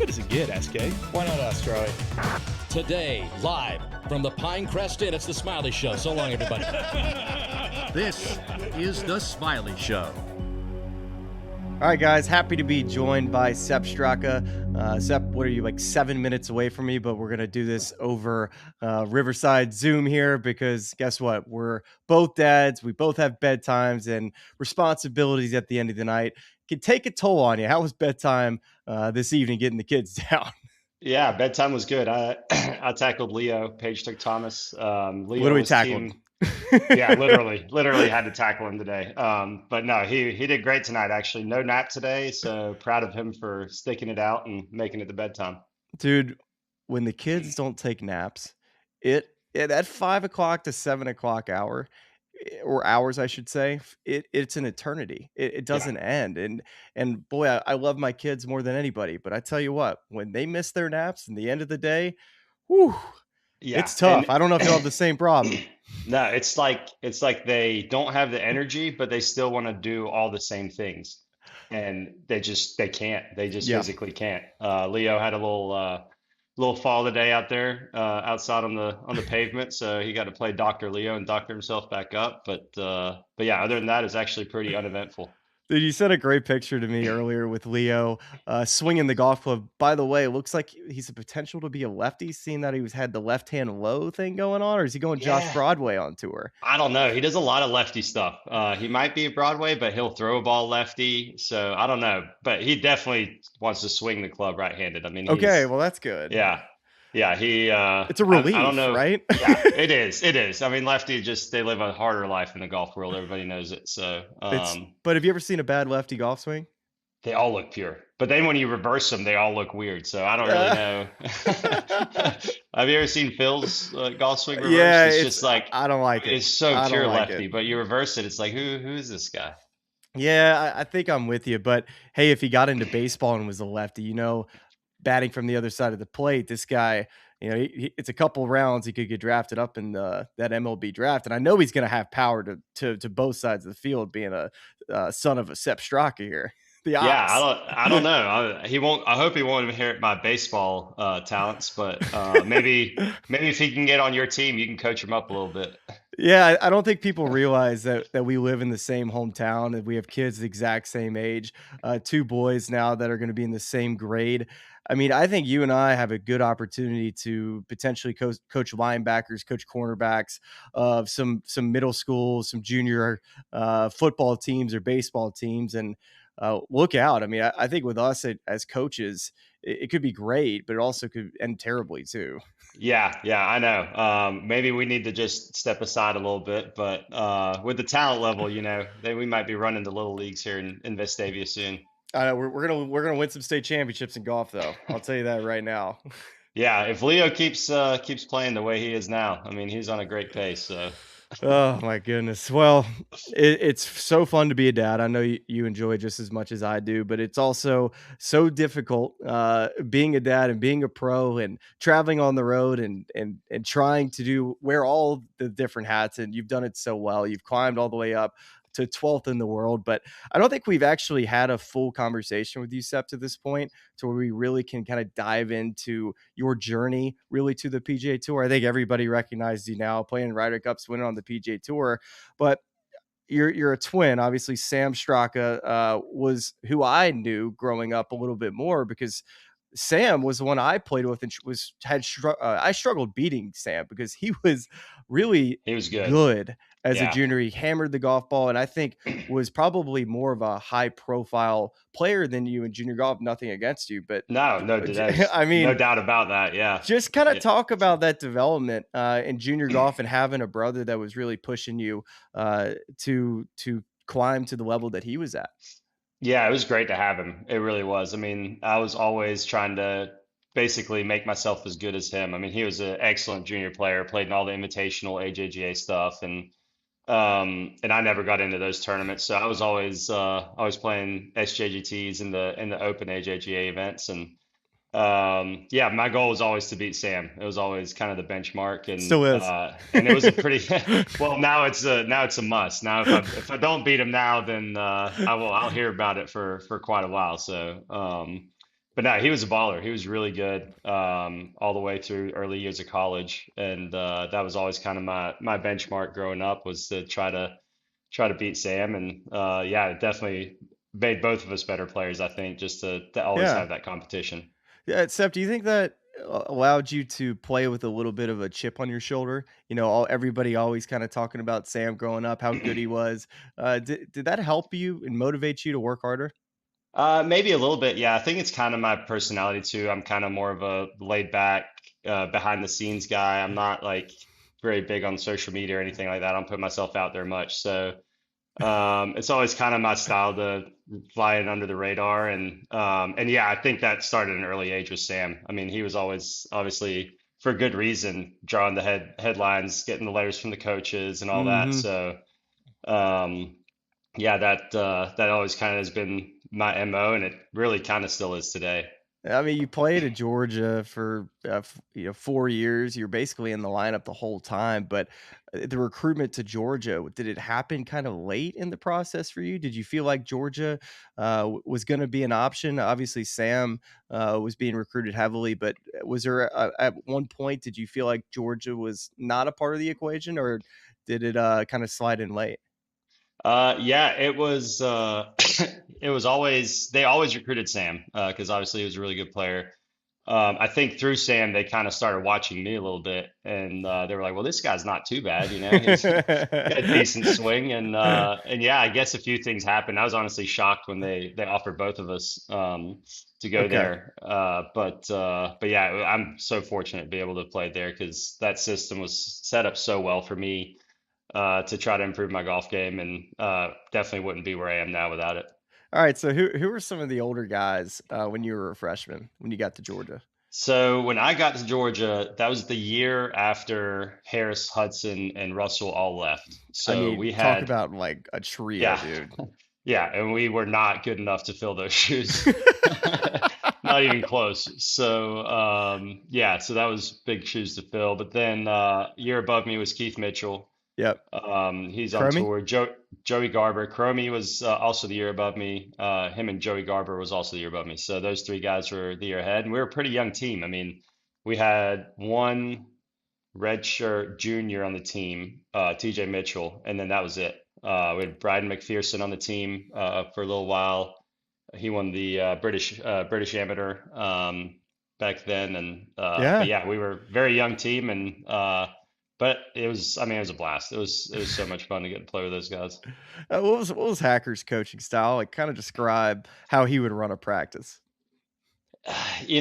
good does it get, SK? Why not Australia? Today, live from the Pinecrest Inn, it's the Smylie Show. So long, everybody. This is the Smylie Show. All right, guys, happy to be joined by Sepp Straka. Sepp, what are you, like 7 minutes away from me? But we're going to do this over Riverside Zoom here because guess what? We're both dads. We both have bedtimes and responsibilities at the end of the night. Can take a toll on you. How was bedtime this evening getting the kids down? Yeah, bedtime was good. I tackled Leo. Paige took Thomas. Leo Literally was tackled him. Yeah, literally had to tackle him today. But no, he did great tonight, actually. No nap today, so proud of him for sticking it out and making it to bedtime. Dude, when the kids don't take naps, it at 5 o'clock to 7 o'clock hour, or hours, I should say, it's an eternity. It doesn't end. And boy, I love my kids more than anybody. But I tell you what, when they miss their naps in the end of the day, whew, Yeah, it's tough. and I don't know if you'll have the same problem. no, it's like they don't have the energy, but they still want to do all the same things, and they can't. They just Yeah. physically can't. Leo had a little fall today out there outside on the pavement, so he got to play Dr. Leo and doctor himself back up. But yeah, other than that, it's actually pretty uneventful. Dude, you sent a great picture to me earlier with Leo swinging the golf club. By the way, it looks like he's a potential to be a lefty, seeing that he had the left-hand low thing going on, or is he going Josh Yeah. Broadway on tour? I don't know. He does a lot of lefty stuff. He might be a Broadway, but he'll throw a ball lefty. So I don't know. But he definitely wants to swing the club right-handed. I mean, Okay, well, that's good. yeah. It's a relief, I don't know. right? Yeah, it is. It is. I mean, lefty they live a harder life in the golf world. Everybody knows it. So But have you ever seen a bad lefty golf swing? they all look pure. But then when you reverse them, they all look weird. So I don't really know. Have you ever seen Phil's golf swing reverse? Yeah, It's just like I don't like it. it's so I don't pure like lefty. it. But you reverse it, it's like who is this guy? Yeah, I think I'm with you. But hey, if he got into baseball and was a lefty, batting from the other side of the plate, this guy, it's a couple rounds he could get drafted up in that MLB draft, and I know he's going to have power to both sides of the field, being a son of a Sepp Straka here. The Yeah, odds. I don't know. He won't. I hope he won't inherit my baseball talents, but maybe if he can get on your team, you can coach him up a little bit. Yeah, I don't think people realize that we live in the same hometown and we have kids the exact same age. Two boys now that are going to be in the same grade. I mean, I think you and I have a good opportunity to potentially coach linebackers, coach cornerbacks of some middle school, some junior football teams or baseball teams, and look out. I mean, I think with us as coaches, it could be great, but it also could end terribly too. Yeah, I know. Maybe we need to just step aside a little bit, but with the talent level, then we might be running the little leagues here in Vestavia soon. I know we're gonna win some state championships in golf, though. I'll tell you that right now. Yeah, if Leo keeps playing the way he is now, I mean, he's on a great pace. So Oh my goodness. Well, it's so fun to be a dad. I know you enjoy just as much as I do, but it's also so difficult being a dad and being a pro and traveling on the road and trying to wear all the different hats. And you've done it so well. You've climbed all the way up to 12th in the world, but I don't think we've actually had a full conversation with you, Sepp, to this point, to where we really can kind of dive into your journey really to the PGA Tour. I think everybody recognizes you now playing Ryder Cups, winning on the PGA Tour, but you're a twin. Obviously, Sam Straka was who I knew growing up a little bit more because Sam was the one I played with and I struggled beating Sam because he was really he was good. good as a Yeah. junior. He hammered the golf ball and I think was probably more of a high profile player than you in junior golf. Nothing against you, but No, I mean, no doubt about that. Yeah. just kind of Yeah. talk about that development in junior golf and having a brother that was really pushing you to climb to the level that he was at. Yeah, it was great to have him. It really was. I mean, I was always trying to basically make myself as good as him. I mean, he was an excellent junior player, played in all the invitational AJGA stuff, and I never got into those tournaments. So I was always playing SJGTs in the open AJGA events, and yeah, my goal was always to beat Sam. It was always kind of the benchmark, and Still is. and it was a pretty well. Now it's a must. Now if I don't beat him now, then I'll hear about it for quite a while. So but no, he was a baller. He was really good all the way through early years of college, and that was always kind of my benchmark growing up was to try to beat Sam, and yeah, it definitely made both of us better players. I think just to always Yeah. have that competition. Yeah, Seth, do you think that allowed you to play with a little bit of a chip on your shoulder? Everybody always kind of talking about Sam growing up, how good he was. Did that help you and motivate you to work harder? Maybe a little bit. Yeah, I think it's kind of my personality too. I'm kind of more of a laid back, behind the scenes guy. I'm not like very big on social media or anything like that. I don't put myself out there much. So it's always kind of my style to fly in under the radar. And yeah, I think that started at an early age with Sam. I mean, he was always obviously for good reason drawing the headlines, getting the letters from the coaches and all that. Hmm. So um, yeah, that always kind of has been my MO, and it really kind of still is today. I mean, you played at Georgia for 4 years. You're basically in the lineup the whole time. But the recruitment to Georgia, did it happen kind of late in the process for you? Did you feel like Georgia was going to be an option? Obviously, Sam was being recruited heavily, but was there at one point did you feel like Georgia was not a part of the equation, or did it kind of slide in late? Yeah, it was it was always they always recruited Sam because obviously he was a really good player. I think through Sam they kind of started watching me a little bit, and they were like, "Well, this guy's not too bad, He's got a decent swing." And yeah, I guess a few things happened. I was honestly shocked when they offered both of us to go Okay. there. But yeah, I'm so fortunate to be able to play there because that system was set up so well for me to try to improve my golf game, and definitely wouldn't be where I am now without it. All right. So who were some of the older guys when you were a freshman when you got to Georgia? So when I got to Georgia, that was the year after Harris, Hudson, and Russell all left. I So mean, we talk had, about like a trio, yeah, dude. yeah, and we were not good enough to fill those shoes. Not even close. So yeah, so that was big shoes to fill. But then year above me was Keith Mitchell. Yep. He's on Crummy? tour. Joey Garber, Cromie was also the year above me. Him and Joey Garber was also the year above me. So those three guys were the year ahead, and we were a pretty young team. I mean, we had one redshirt junior on the team, TJ Mitchell, and then that was it. We had Bryden McPherson on the team for a little while. He won the British Amateur back then, and but Yeah. yeah, we were a very young team, and but it was, I mean, it was a blast. It was so much fun to get to play with those guys. What was Hacker's coaching style? Like, kind of describe how he would run a practice. He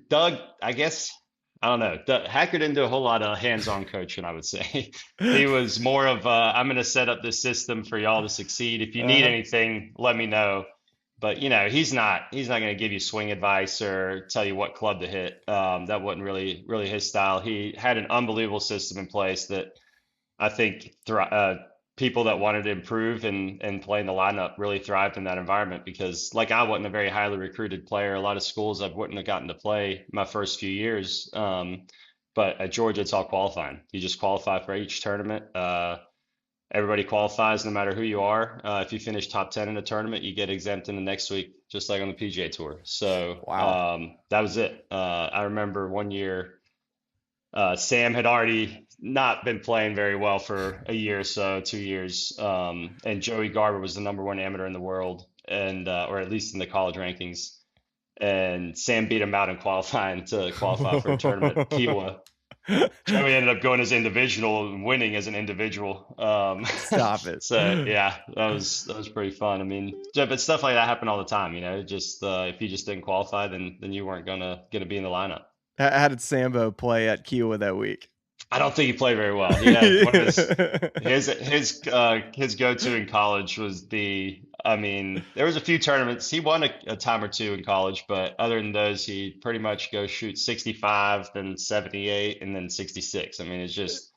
Doug, I guess I don't know. Hacker didn't do a whole lot of hands-on coaching, I would say. He was more of I'm going to set up this system for y'all to succeed. If you need Uh-huh. anything, let me know. But he's not going to give you swing advice or tell you what club to hit. That wasn't really his style. He had an unbelievable system in place that I think people that wanted to improve and play in the lineup really thrived in that environment because, like, I wasn't a very highly recruited player. A lot of schools I wouldn't have gotten to play my first few years. But at Georgia, it's all qualifying. You just qualify for each tournament. Everybody qualifies no matter who you are. If you finish top 10 in a tournament, you get exempt in the next week, just like on the PGA Tour. So Wow. that was it. I remember one year. Sam had already not been playing very well for a year or so, 2 years, and Joey Garber was the number one amateur in the world, and or at least in the college rankings. And Sam beat him out in qualifying to qualify for a tournament at Kiowa. Joey ended up going as individual and winning as an individual. Stop it. So yeah, that was pretty fun. I mean, yeah, but stuff like that happened all the time. Just if you just didn't qualify, then you weren't gonna be in the lineup. How did Sambo play at Kiowa that week? I don't think he played very well. He had one of his go-to in college was I mean, there was a few tournaments. He won a time or two in college, but other than those, he pretty much go shoot 65, then 78, and then 66. I mean, it's just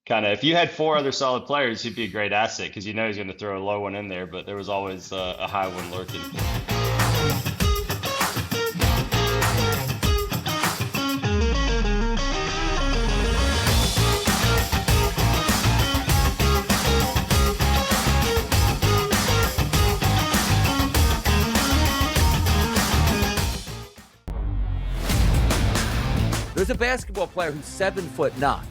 kind of if you had four other solid players, he'd be a great asset because he's going to throw a low one in there, but there was always a high one lurking. There's a basketball player who's 7'9".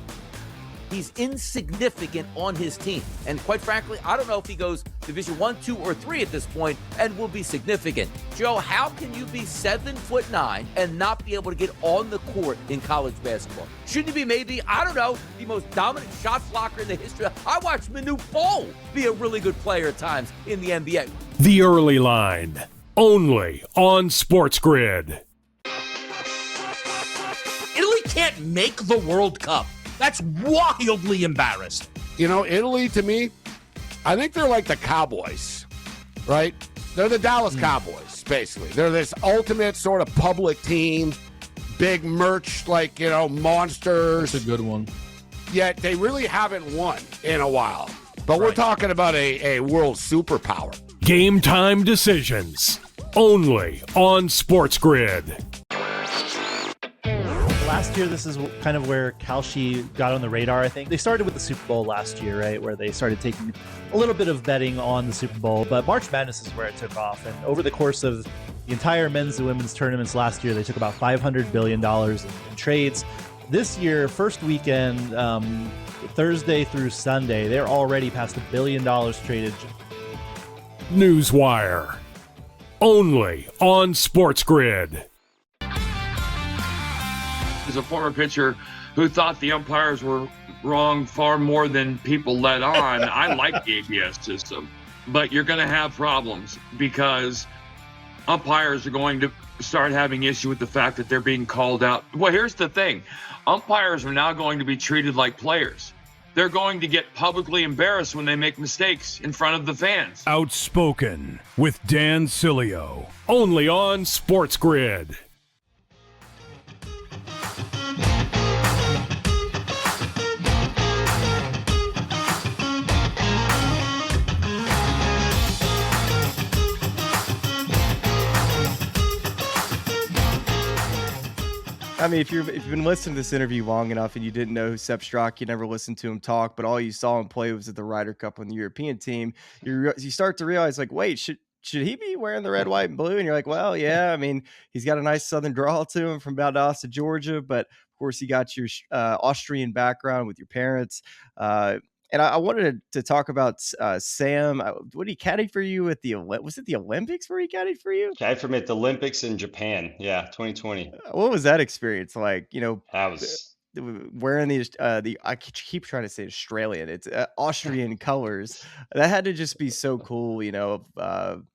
He's insignificant on his team. And quite frankly, I don't know if he goes Division 1, 2, or 3 at this point and will be significant. Joe, how can you be 7'9" and not be able to get on the court in college basketball? Shouldn't he be maybe, I don't know, the most dominant shot blocker in the history? I watched Manu Bol be a really good player at times in the NBA. The Early Line, only on SportsGrid. Italy can't make the World Cup. That's wildly embarrassed. You know, Italy, to me, I think they're like the Cowboys, right? They're the Dallas Cowboys, basically. They're this ultimate sort of public team, big merch, like, you know, monsters. That's a good one. Yet they really haven't won in a while. But we're talking about a world superpower. Game time decisions, only on SportsGrid. Last year, this is kind of where Kalshi got on the radar, I think. They started with the Super Bowl last year, right, where they started taking a little bit of betting on the Super Bowl, but March Madness is where it took off. And over the course of the entire men's and women's tournaments last year, they took about $500 billion in trades. This year, first weekend, Thursday through Sunday, they're already past $1 billion traded. Newswire, only on SportsGrid. As a former pitcher who thought the umpires were wrong far more than people let on, I like the ABS system. But you're going to have problems because umpires are going to start having issue with the fact that they're being called out. Well, here's the thing. Umpires are now going to be treated like players. They're going to get publicly embarrassed when they make mistakes in front of the fans. Outspoken with Dan Cilio, only on SportsGrid. I mean, if you've been listening to this interview long enough and you didn't know who Sepp Straka, you never listened to him talk, but all you saw him play was at the Ryder Cup on the European team, you start to realize, like, wait, should he be wearing the red, white, and blue? And you're like, well, yeah, I mean, he's got a nice southern drawl to him from Valdosta, Georgia, but of course you got your Austrian background with your parents. And I wanted to talk about Sam. What he caddied for you at was it the Olympics where he caddied for you? Caddied for me at the Olympics in Japan. Yeah, 2020. What was that experience like? You know, That was wearing the I keep trying to say Australian. It's Austrian colors. That had to just be so cool. You know,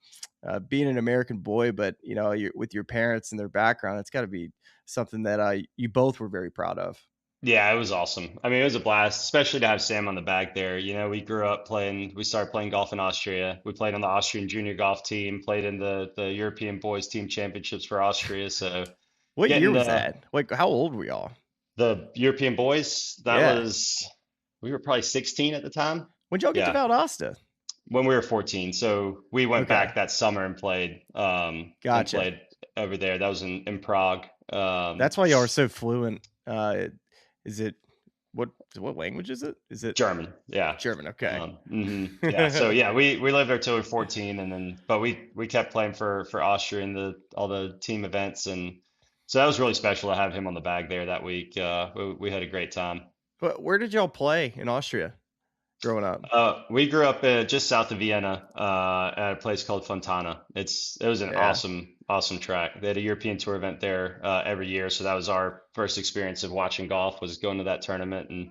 being an American boy, but you know, with your parents and their background, it's got to be something that you both were very proud of. Yeah, it was awesome. I mean, it was a blast, especially to have Sam on the bag there. You know, we started playing golf in Austria. We played on the Austrian junior golf team, played in the European boys team championships for Austria. So What year was that? Like, how old were y'all? the European boys, we were probably 16 at the time. When'd y'all get to Valdosta? When we were 14. So we went back that summer and played, Gotcha. played over there. That was in Prague. That's why y'all are so fluent. Is it what language is it? Is it German? Yeah. German? Okay. Yeah. So yeah, we lived there till we were 14, but we kept playing for Austria in all the team events, and so that was really special to have him on the bag there that week. We had a great time. But where did y'all play in Austria growing up? We grew up just south of Vienna, at a place called Fontana. It was an awesome track. They had a European Tour event there every year, so that was our first experience of watching golf, was going to that tournament and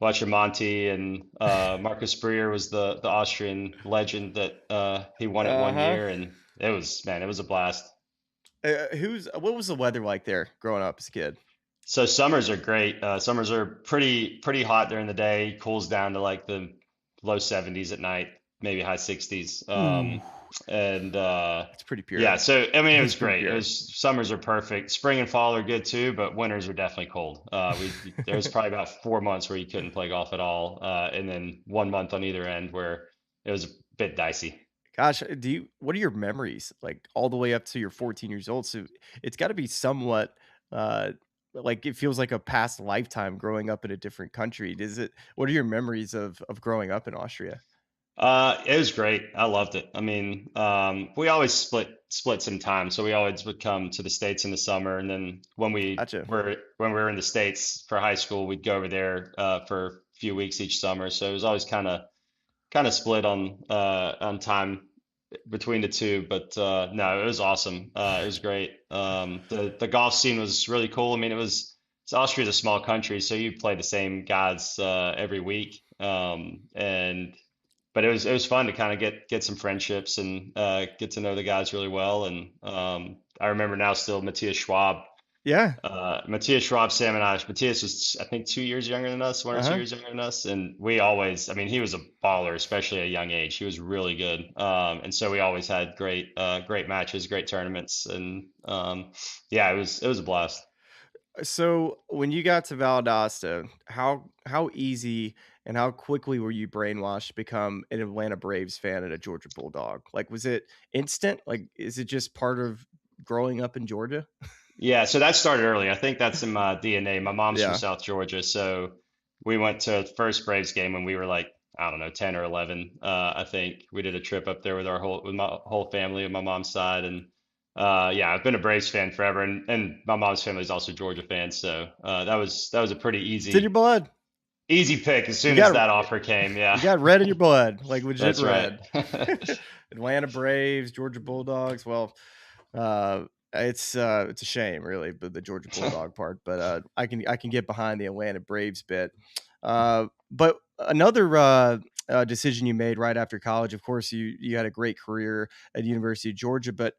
watching Monty, and Marcus Breer was the Austrian legend that he won it one year, and it was a blast. What was the weather like there growing up as a kid? So summers are great. Summers are pretty hot during the day, cools down to like the low 70s at night, maybe high 60s. And it's pretty pure. Yeah, so I mean, it was great. Pure. Summers are perfect. Spring and fall are good too, but winters are definitely cold. There was probably about 4 months where you couldn't play golf at all, and then 1 month on either end where it was a bit dicey. Gosh, what are your memories like all the way up to you're 14 years old? So it's got to be somewhat like it feels like a past lifetime growing up in a different country. What are your memories of growing up in Austria? It was great. I loved it. I mean, we always split some time, so we always would come to the States in the summer, and then Gotcha. when we were in the States for high school, we'd go over there for a few weeks each summer. So it was always kind of split on time between the two. But no, it was awesome. It was great. The golf scene was really cool. I mean, Austria's a small country, so you play the same guys every week. But it was fun to kind of get some friendships and get to know the guys really well. And I remember now still Matthias Schwab. Yeah. Matthias Schwab, Sam and I. Matthias was, I think, 2 years younger than us, 1 or 2 years younger than us, and we always. I mean, he was a baller, especially at a young age. He was really good, and so we always had great matches, great tournaments, and yeah, it was a blast. So when you got to Valdosta, how easy and how quickly were you brainwashed to become an Atlanta Braves fan and a Georgia Bulldog? Like, was it instant? Like, is it just part of growing up in Georgia? Yeah, so that started early. I think that's in my DNA. My mom's from Yeah. South Georgia, so we went to the first Braves game when we were like, I don't know, 10 or 11. I think we did a trip up there with my whole family on my mom's side, and yeah, I've been a Braves fan forever, and my mom's family is also Georgia fans, so that was a pretty It's in your blood. easy pick as soon You as got- that offer came. Yeah, You got red in your blood, like legit that's right. red. Atlanta Braves, Georgia Bulldogs. Well, it's a shame, really, but the Georgia Bulldog part. But I can get behind the Atlanta Braves bit. But another decision you made right after college, of course, you had a great career at the University of Georgia, but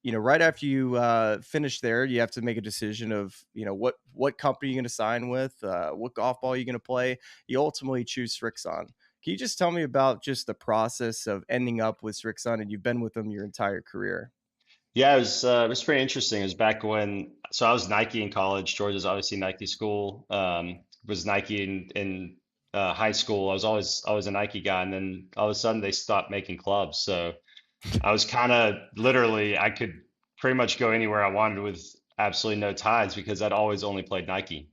right after you finish there, you have to make a decision of what company you're going to sign with, what golf ball you're going to play. You ultimately choose Srixon. Can you just tell me about just the process of ending up with Srixon, and you've been with them your entire career? Yeah, it was pretty interesting. It was back when, so I was Nike in college. Georgia's obviously Nike school. Was Nike in high school. I was always a Nike guy, and then all of a sudden they stopped making clubs. So I was kind of literally, I could pretty much go anywhere I wanted with absolutely no ties because I'd always only played Nike.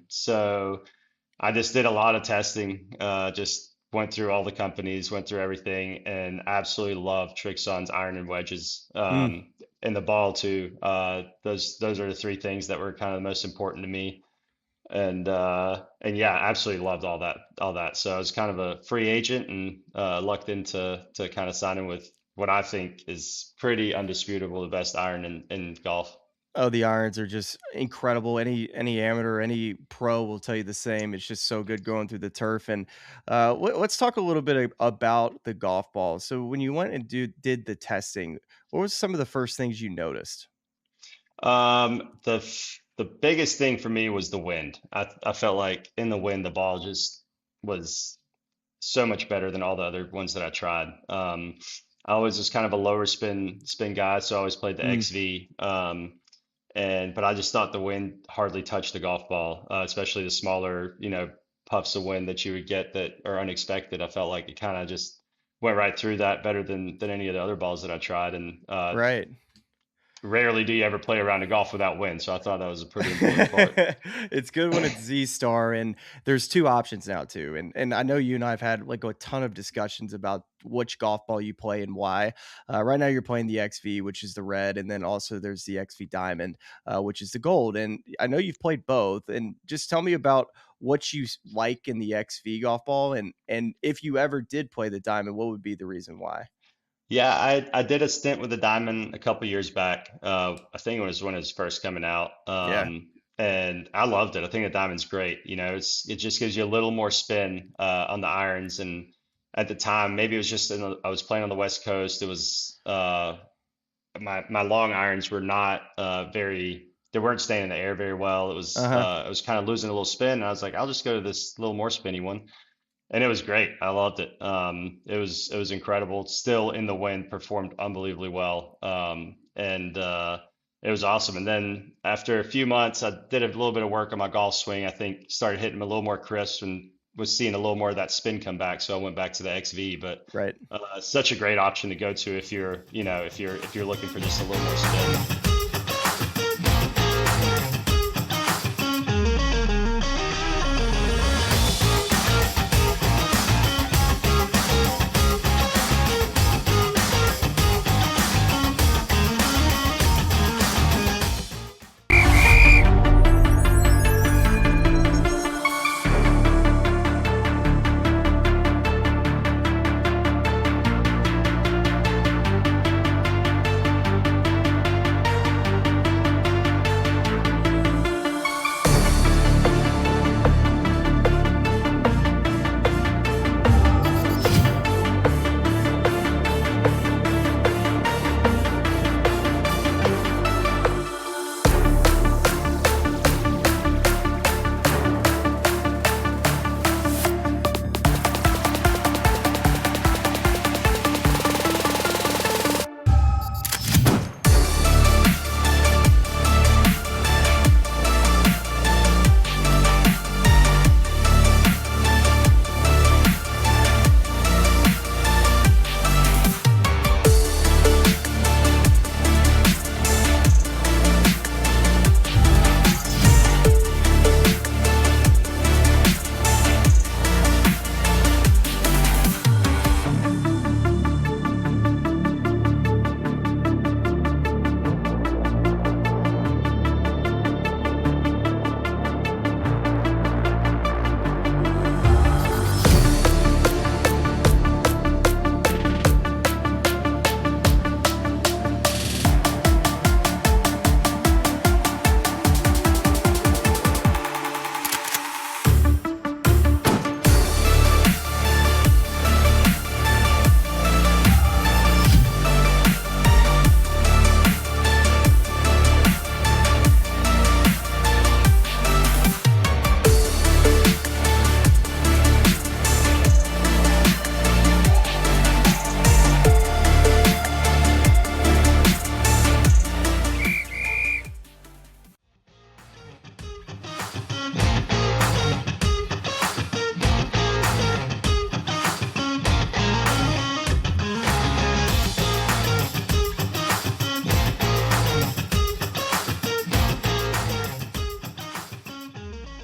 So I just did a lot of testing, just went through all the companies, went through everything, and absolutely loved Srixon's iron and wedges, and the ball too. Those are the three things that were kind of the most important to me. And yeah, absolutely loved all that. So I was kind of a free agent and lucked into kind of signing with what I think is pretty undisputable, the best iron in golf. Oh, the irons are just incredible. Any amateur, any pro will tell you the same. It's just so good going through the turf. And let's talk a little bit about the golf ball. So when you went and did the testing, what was some of the first things you noticed? The biggest thing for me was the wind. I felt like in the wind, the ball just was so much better than all the other ones that I tried. I was just kind of a lower spin guy, so I always played the XV. But I just thought the wind hardly touched the golf ball, especially the smaller, puffs of wind that you would get that are unexpected. I felt like it kind of just went right through that better than any of the other balls that I tried. And Right. rarely do you ever play around a golf without wind. So I thought that was a pretty important part. It's good when it's Z Star, and there's two options now too. And I know you and I have had like a ton of discussions about which golf ball you play and why. Right now you're playing the XV, which is the red, and then also there's the XV Diamond, which is the gold. And I know you've played both. And just tell me about what you like in the XV golf ball, and if you ever did play the Diamond, what would be the reason why? Yeah, I did a stint with the Diamond a couple years back. I think it was when it was first coming out. Yeah. And I loved it. I think the Diamond's great. It just gives you a little more spin on the irons. And at the time, maybe it was just I was playing on the West Coast. It was my long irons were not they weren't staying in the air very well. It was I was kind of losing a little spin. And I was like, I'll just go to this little more spinny one. And it was great. I loved it. It was incredible. Still in the wind, performed unbelievably well. And it was awesome. And then after a few months, I did a little bit of work on my golf swing. I think started hitting them a little more crisp and was seeing a little more of that spin come back. So I went back to the XV. But Right. such a great option to go to if you're looking for just a little more spin.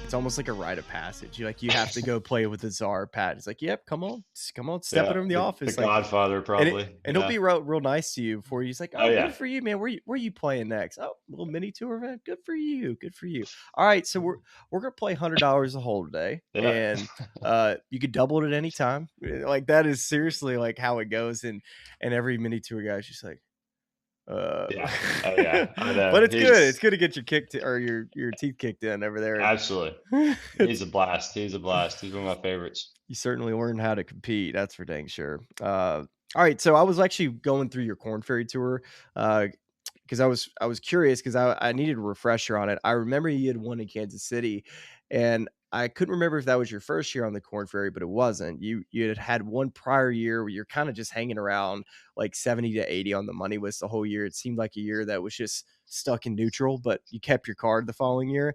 it's almost like a rite of passage. You have to go play with the czar, Pat. It's like, yep, come on, step Yeah, in the the office, Godfather probably. and he'll Yeah. be real nice to you before he's like, Oh oh, yeah. good for you, man. Where you playing next? Oh, little mini tour event. Good for you. All right, so we're gonna play $100 a hole today, Yeah. and you could double it at any time. Like that is seriously like how it goes, and every mini tour guy's just like. Yeah. Oh yeah. I know. But it's good. It's good to get your teeth kicked in over there. Absolutely. He's a blast. He's one of my favorites. You certainly learn how to compete. That's for dang sure. All right. So I was actually going through your Corn Ferry Tour because I was curious because I needed a refresher on it. I remember you had won in Kansas City, and I couldn't remember if that was your first year on the Corn Ferry, but it wasn't. You had one prior year where you're kind of just hanging around like 70 to 80 on the money list the whole year. It seemed like a year that was just stuck in neutral, but you kept your card the following year.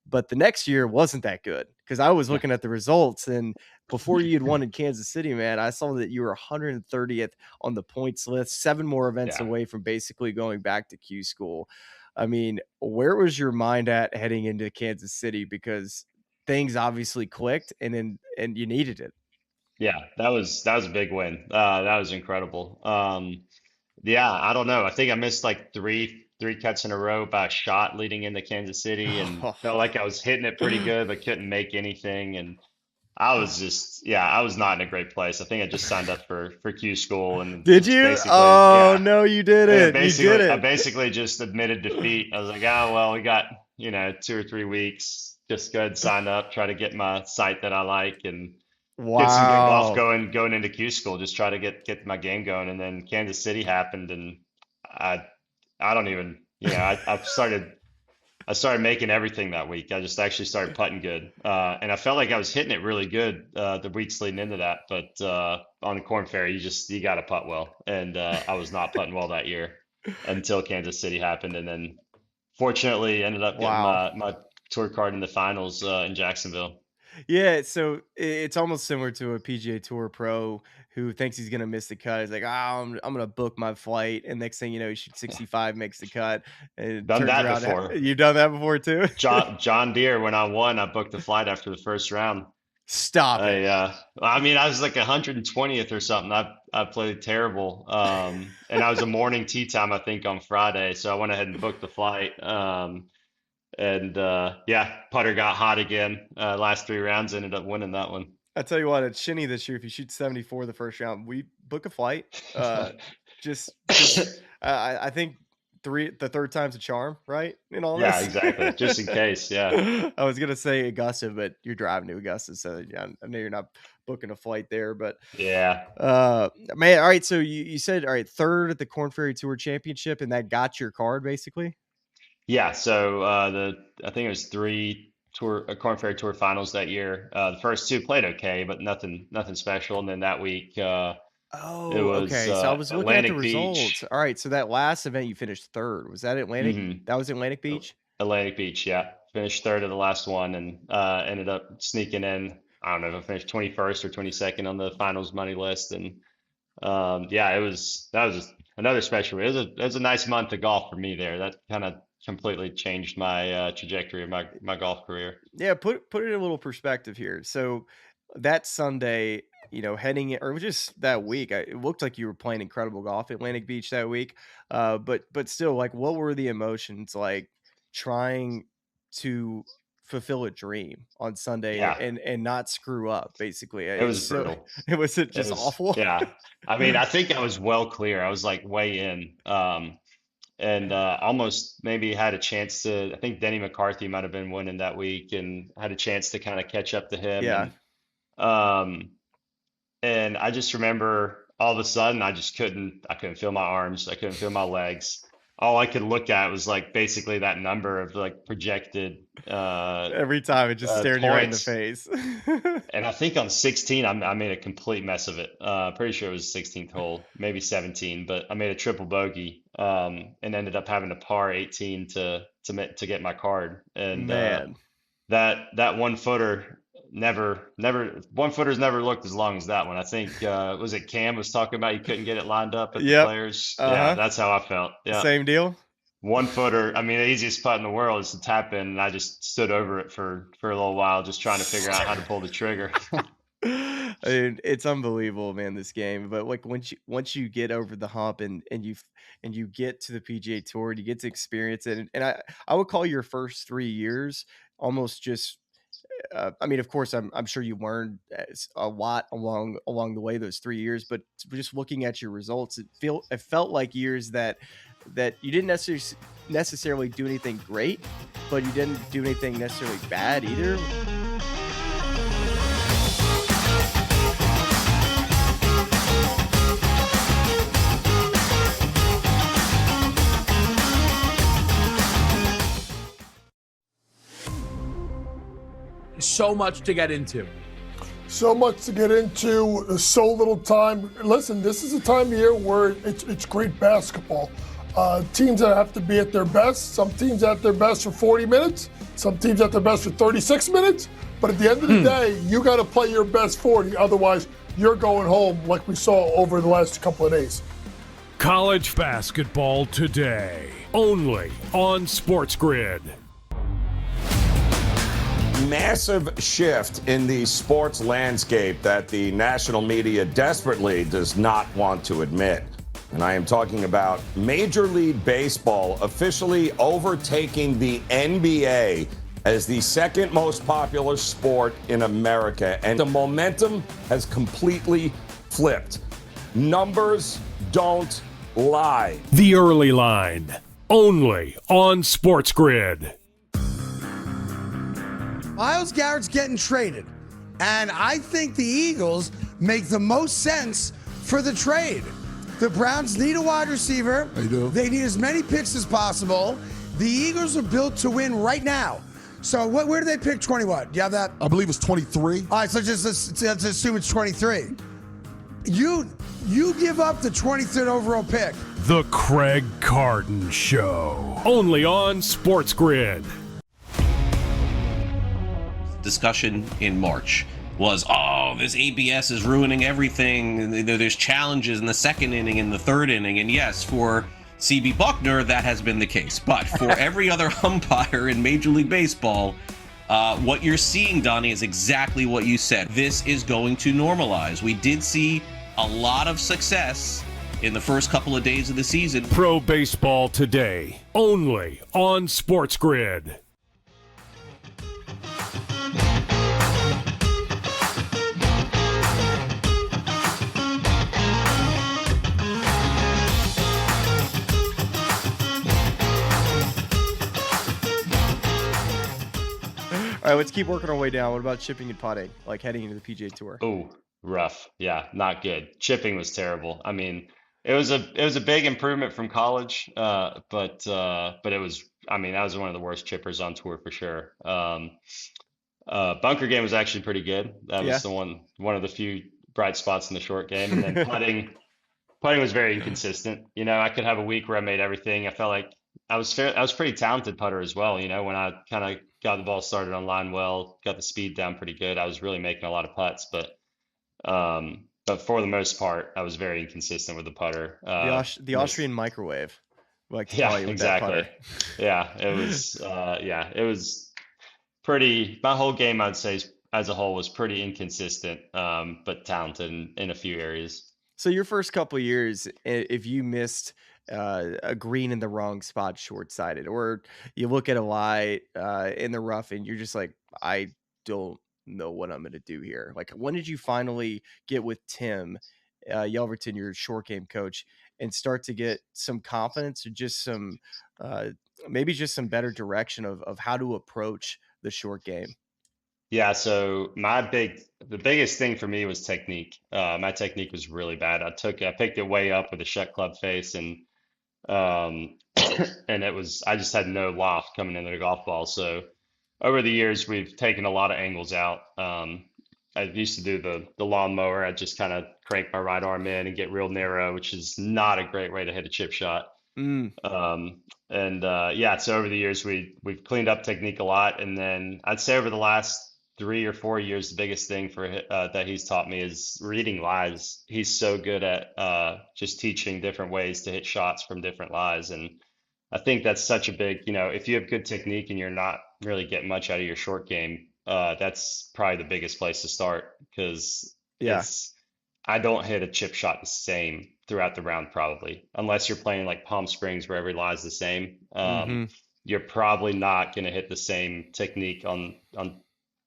But the next year wasn't that good because I was looking at the results, and before you had won in Kansas City, man, I saw that you were 130th on the points list, 7 more events away from basically going back to Q school. I mean, where was your mind at heading into Kansas City? Because things obviously clicked and you needed it. Yeah, that was a big win. That was incredible. Yeah, I don't know. I think I missed like three cuts in a row by a shot leading into Kansas City, and felt like I was hitting it pretty good, but couldn't make anything. And I was not in a great place. I think I just signed up for Q school, and did you? Oh no, you didn't. You did it. I basically just admitted defeat. I was like, oh well, we got 2 or 3 weeks. Just go ahead and sign up, try to get my site that I like, and get some good golf going into Q school. Just try to get my game going. And then Kansas City happened, and I don't even I started making everything that week. I just actually started putting good, and I felt like I was hitting it really good the weeks leading into that. But on the Corn Ferry, you got to putt well, and I was not putting well that year until Kansas City happened, and then fortunately ended up getting my tour card in the finals in Jacksonville. Yeah, so it's almost similar to a PGA Tour pro who thinks he's gonna miss the cut. He's like, "Oh, I'm gonna book my flight," and next thing you know, he shoots 65, makes the cut, and Done turns that around. before. You've done that before too. John Deere, when I won, I booked the flight after the first round. Stop it. I mean, I was like 120th or something. I played terrible, and I was a morning tee time, I think, on Friday, so I went ahead and booked the flight. And putter got hot again. Last 3 rounds, ended up winning that one. I tell you what, at Shinny this year, if you shoot 74 the first round, we book a flight. I think the third time's a charm, right? In all this. Yeah, exactly. Just in case. Yeah. I was gonna say Augusta, but you're driving to Augusta, so yeah, I know you're not booking a flight there. But yeah, man. All right, so you said all right, third at the Corn Ferry Tour Championship, and that got your card basically. Yeah, so I think it was 3 Corn Ferry Tour finals that year. The first 2 played okay, but nothing special. And then that week, it was okay. So I was looking Atlantic at the results. All right, so that last event you finished third. Was that Atlantic? Mhm. That was Atlantic Beach. Atlantic Beach, yeah. Finished third of the last one, and ended up sneaking in. I don't know if I finished 21st or 22nd on the finals money list, and that was another special. It was a nice month of golf for me there. That kind of completely changed my trajectory of my golf career. Yeah, put it in a little perspective here. So that Sunday, heading in, or just that week, it looked like you were playing incredible golf at Atlantic Beach that week. But still, like, what were the emotions like trying to fulfill a dream on Sunday and not screw up? Basically, it was brutal. It was just awful. Yeah, I mean, I think I was well clear. I was like way in. And almost maybe had a chance to, I think Denny McCarthy might have been winning that week, and had a chance to kind of catch up to him. Yeah. And I just remember all of a sudden I couldn't feel my arms. I couldn't feel my legs. All I could look at was like basically that number of like projected every time it just stared you right in the face. And I think on 16 I made a complete mess of it. Pretty sure it was 16th hole, maybe 17, but I made a triple bogey and ended up having to par 18 to get my card. And man, that 1 footer never 1 footers never looked as long as that one. I think was it Cam was talking about you couldn't get it lined up at the players. Yeah, that's how I felt. Yeah. Same deal. one footer. I mean, the easiest putt in the world is to tap in, and I just stood over it for a little while, just trying to figure out how to pull the trigger. I mean, it's unbelievable, man, this game. But like once you get over the hump and you get to the PGA Tour, and you get to experience it. And I would call your first 3 years almost just. I mean, of course, I'm sure you learned a lot along the way those 3 years. But just looking at your results, it felt like years that you didn't necessarily do anything great, but you didn't do anything necessarily bad either. So much to get into. So much to get into, so little time. Listen, this is a time of year where it's great basketball. Teams that have to be at their best, some teams at their best for 40 minutes, some teams at their best for 36 minutes. But at the end of the day, you got to play your best 40. Otherwise, you're going home like we saw over the last couple of days. College basketball today, only on SportsGrid. Massive shift in the sports landscape that the national media desperately does not want to admit. And I am talking about Major League Baseball officially overtaking the NBA as the second most popular sport in America. And the momentum has completely flipped. Numbers don't lie. The Early Line, only on SportsGrid. Myles Garrett's getting traded, and I think the Eagles make the most sense for the trade. The Browns need a wide receiver. They do. They need as many picks as possible. The Eagles are built to win right now. So where do they pick 20 what? Do you have that? I believe it's 23. All right, so let's assume it's 23. You give up the 23rd overall pick. The Craig Carton Show, only on SportsGrid. Discussion in March was, this ABS is ruining everything. There's challenges in the second inning and the third inning. And yes, for CB Buckner, that has been the case. But for every other umpire in Major League Baseball, what you're seeing, Donnie, is exactly what you said. This is going to normalize. We did see a lot of success in the first couple of days of the season. Pro Baseball Today, only on SportsGrid. All right, let's keep working our way down. What about chipping and putting, like heading into the PGA Tour? Oh, rough. Yeah, not good. Chipping was terrible. I mean, it was a big improvement from college, but it was. I mean, I was one of the worst chippers on tour for sure. Bunker game was actually pretty good. That was the one of the few bright spots in the short game. And then putting was very inconsistent. You know, I could have a week where I made everything. I felt like I was pretty talented putter as well. You know, when I kind of got the ball started on line well, got the speed down pretty good, I was really making a lot of putts. But for the most part, I was very inconsistent with the putter. The Austrian microwave. Like to yeah, call you with exactly. that putter. Yeah, it was pretty. My whole game, I'd say, as a whole, was pretty inconsistent, but talented in a few areas. So your first couple of years, if you missed a green in the wrong spot, short-sided, or you look at a lie in the rough and you're just like, I don't know what I'm going to do here. Like, when did you finally get with Tim Yelverton, your short game coach, and start to get some confidence or just some maybe just some better direction of how to approach the short game? Yeah, so the biggest thing for me was technique. My technique was really bad. I picked it way up with a shut club face, and and I just had no loft coming into the golf ball. So over the years, we've taken a lot of angles out. I used to do the lawnmower. I just kind of crank my right arm in and get real narrow, which is not a great way to hit a chip shot. So over the years, we've cleaned up technique a lot, and then I'd say over the last 3 or 4 years, the biggest thing that he's taught me is reading lies. He's so good at just teaching different ways to hit shots from different lies, and I think that's such a big, if you have good technique and you're not really getting much out of your short game, that's probably the biggest place to start because Yeah. I don't hit a chip shot the same throughout the round probably, unless you're playing like Palm Springs where every lie is the same. You're probably not going to hit the same technique on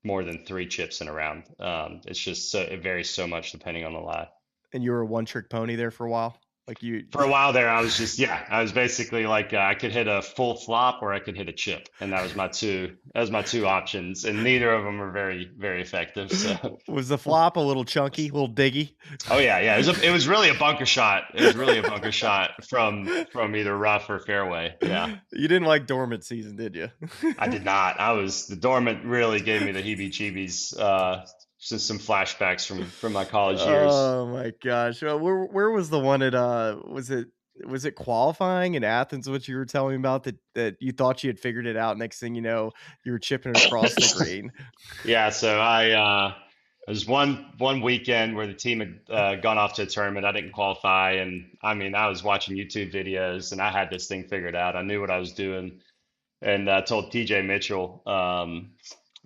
more than 3 chips in a round. It's just it varies so much depending on the lie. And you were a one-trick pony there for a while? Like you For a while there, I was basically like I could hit a full flop or I could hit a chip, and that was my two options, and neither of them were very, very effective. So Was the flop a little chunky, a little diggy? oh yeah, it was really a bunker shot. It was really a bunker shot from either rough or fairway. Yeah, You didn't like dormant season, did you? I did not. The dormant really gave me the heebie-jeebies. Just some flashbacks from my college years. Oh my gosh. Where was the one at was it qualifying in Athens, what you were telling me about that you thought you had figured it out, next thing you know, you were chipping it across the green. Yeah, so it was one weekend where the team had gone off to a tournament. I didn't qualify, and I mean, I was watching YouTube videos, and I had this thing figured out. I knew what I was doing, and I told TJ Mitchell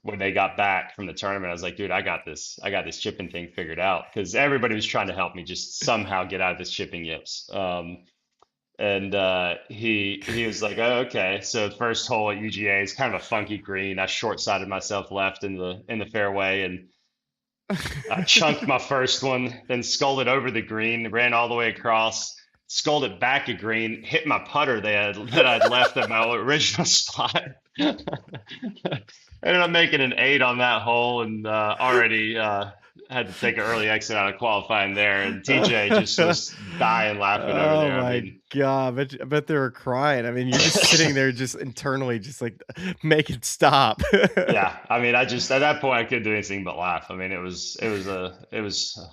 when they got back from the tournament, I was like, dude, I got this chipping thing figured out because everybody was trying to help me just somehow get out of this chipping yips. And he was like, oh, okay. So the first hole at UGA is kind of a funky green. I short-sided myself left in the fairway, and I chunked my first one, then sculled it over the green, ran all the way across, sculled it back a green, hit my putter that I'd left at my original spot. Ended up making an 8 on that hole, and already had to take an early exit out of qualifying there. And TJ just was dying laughing over there. Oh my God. I bet they were crying. I mean, you're just sitting there just internally, just like, make it stop. Yeah. I mean, at that point, I couldn't do anything but laugh. I mean, it was a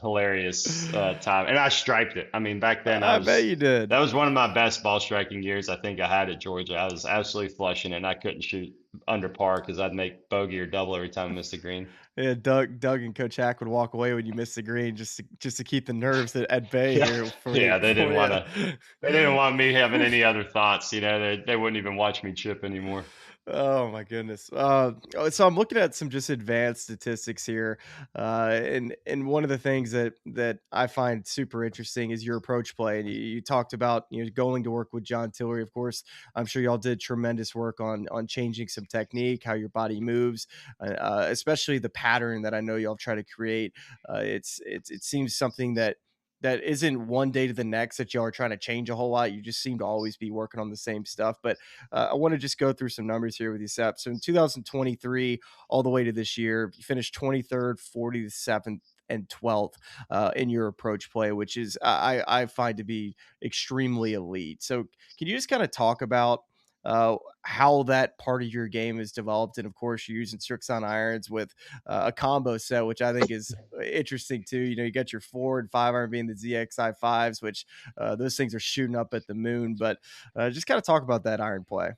hilarious time. And I striped it. I mean, back then, I bet you did. That was one of my best ball striking years I think I had at Georgia. I was absolutely flushing it, and I couldn't shoot under par because I'd make bogey or double every time I missed a green. Yeah, Doug and Coach Hack would walk away when you missed the green just to keep the nerves at bay here. Yeah, they didn't want me having any other thoughts. You know, they wouldn't even watch me chip anymore. Oh my goodness. So I'm looking at some just advanced statistics here. And one of the things that I find super interesting is your approach play. And you talked about, going to work with John Tillery. Of course, I'm sure y'all did tremendous work on changing some technique, how your body moves, especially the pattern that I know y'all try to create. It seems something that isn't one day to the next that y'all are trying to change a whole lot. You just seem to always be working on the same stuff. But I want to just go through some numbers here with you, Sepp. So in 2023, all the way to this year, you finished 23rd, 47th, and 12th in your approach play, which is I find to be extremely elite. So can you just kind of talk about how that part of your game is developed? And of course, you're using Strixon irons with a combo set, which I think is interesting too. You got your 4 and 5 iron being the ZXI 5s, which those things are shooting up at the moon. But just kind of talk about that iron play.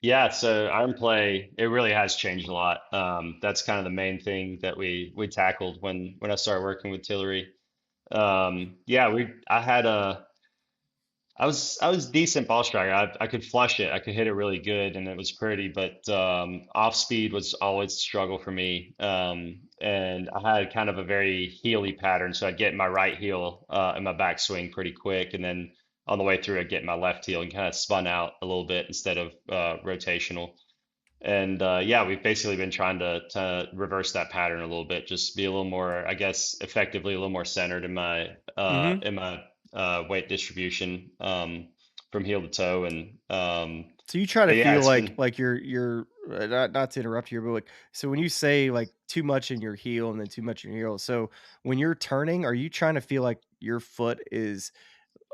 Yeah, so iron play, it really has changed a lot. That's kind of the main thing that we tackled when I started working with Tillery. I was decent ball striker. I could flush it. I could hit it really good, and it was pretty. But off speed was always a struggle for me. And I had kind of a very heely pattern, so I'd get my right heel in my backswing pretty quick, and then on the way through, I'd get my left heel and kind of spun out a little bit instead of rotational. And we've basically been trying to reverse that pattern a little bit, just be a little more, I guess, effectively a little more centered in my weight distribution from heel to toe. And so you try to feel like you're not to interrupt here, but like, so when you say like too much in your heel and then too much in your heel, so when you're turning, are you trying to feel like your foot is